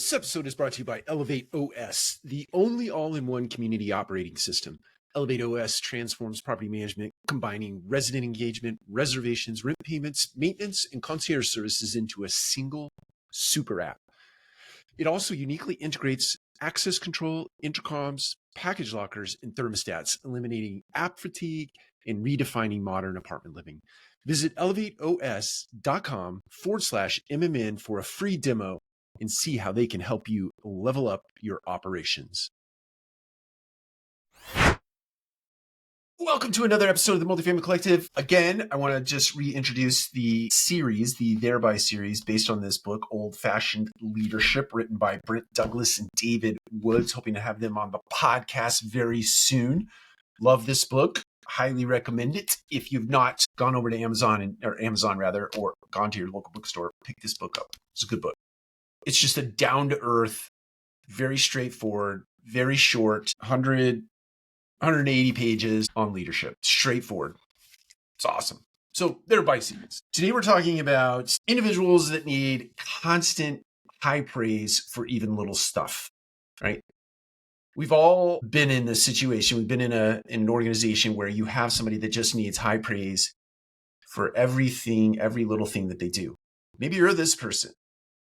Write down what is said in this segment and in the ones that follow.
This episode is brought to you by Elevate OS, the only all-in-one community operating system. Elevate OS transforms property management, combining resident engagement, reservations, rent payments, maintenance, and concierge services into a single super app. It also uniquely integrates access control, intercoms, package lockers, and thermostats, eliminating app fatigue and redefining modern apartment living. Visit elevateos.com/MMN for a free demo and see how they can help you level up your operations. Welcome to another episode of the Multifamily Collective. Again, I want to just reintroduce the series, the Thereby series, based on this book, Old Fashioned Leadership, written by Britt Douglas and David Woods. Hoping to have them on the podcast very soon. Love this book. Highly recommend it. If you've not gone over to Amazon, or gone to your local bookstore, pick this book up. It's a good book. It's just a down-to-earth, very straightforward, very short, 180 pages on leadership. Straightforward. It's awesome. So Thereby series. Today we're talking about individuals that need constant high praise for even little stuff, right? We've all been in this situation. We've been in an organization where you have somebody that just needs high praise for everything, every little thing that they do. Maybe you're this person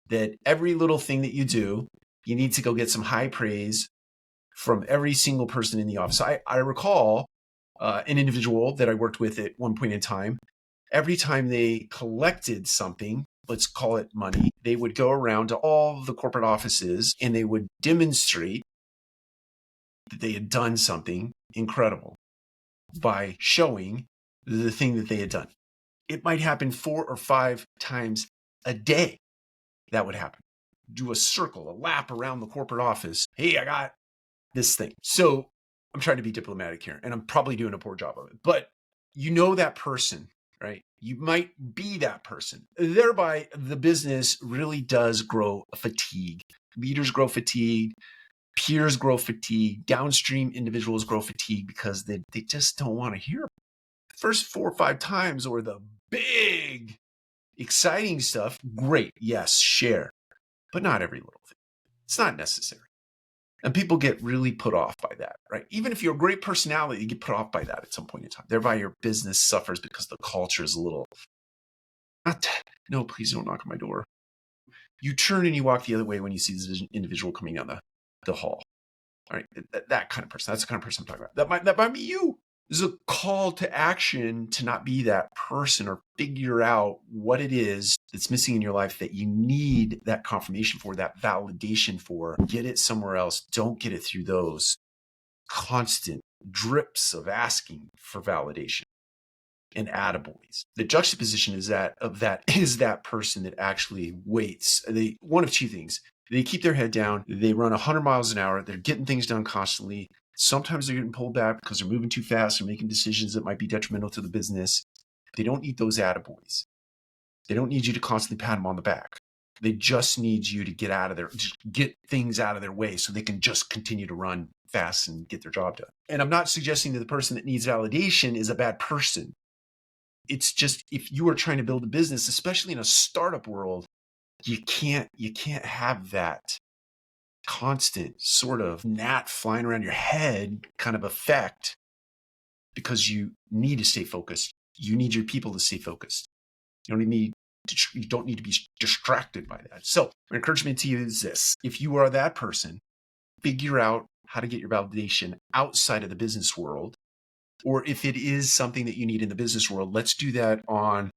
that every little thing that you do, you need to go get some high praise from every single person in the office. I recall an individual that I worked with at one point in time. Every time they collected something, let's call it money, they would go around to all the corporate offices and they would demonstrate that they had done something incredible by showing the thing that they had done. It might happen 4 or 5 times a day. That would happen. Do a circle, a lap around the corporate office. Hey, I got this thing. So I'm trying to be diplomatic here, and I'm probably doing a poor job of it. But you know that person, right? You might be that person. Thereby, the business really does grow fatigue. Leaders grow fatigued. Peers grow fatigued. Downstream individuals grow fatigued because they just don't want to hear it. The first 4 or 5 times, or the big, exciting stuff, great, yes, share. But not every little thing. It's not necessary. And people get really put off by that, right? Even if you're a great personality, you get put off by that at some point in time. Thereby, your business suffers because the culture is a little, no, please don't knock on my door. You turn and you walk the other way when you see this individual coming down the hall. All right, that kind of person. That's the kind of person I'm talking about. That might be you. This is a call to action to not be that person, or figure out what it is that's missing in your life that you need that confirmation for, that validation for. Get it somewhere else. Don't get it through those constant drips of asking for validation and attaboys. The juxtaposition is that person that actually waits. One of two things. They keep their head down. They run 100 miles an hour. They're getting things done constantly. Sometimes they're getting pulled back because they're moving too fast or making decisions that might be detrimental to the business. They don't need those attaboys. They don't need you to constantly pat them on the back. They just need you to get things out of their way so they can just continue to run fast and get their job done. And I'm not suggesting that the person that needs validation is a bad person. It's just, if you are trying to build a business, especially in a startup world, you can't have that constant sort of gnat flying around your head kind of effect, because you need to stay focused. You need your people to stay focused. You don't need to be distracted by that. So my encouragement to you is this: if you are that person, figure out how to get your validation outside of the business world. Or if it is something that you need in the business world, let's do that on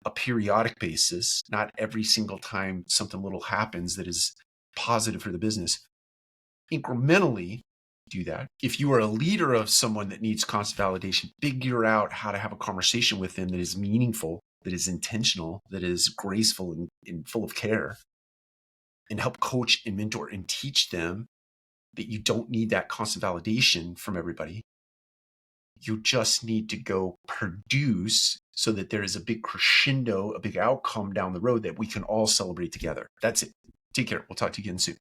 a periodic basis, not every single time something little happens that is positive for the business. Incrementally do that. If you are a leader of someone that needs constant validation, figure out how to have a conversation with them that is meaningful, that is intentional, that is graceful and full of care, and help coach and mentor and teach them that you don't need that constant validation from everybody. You just need to go produce so that there is a big crescendo, a big outcome down the road that we can all celebrate together. That's it. Take care. We'll talk to you again soon.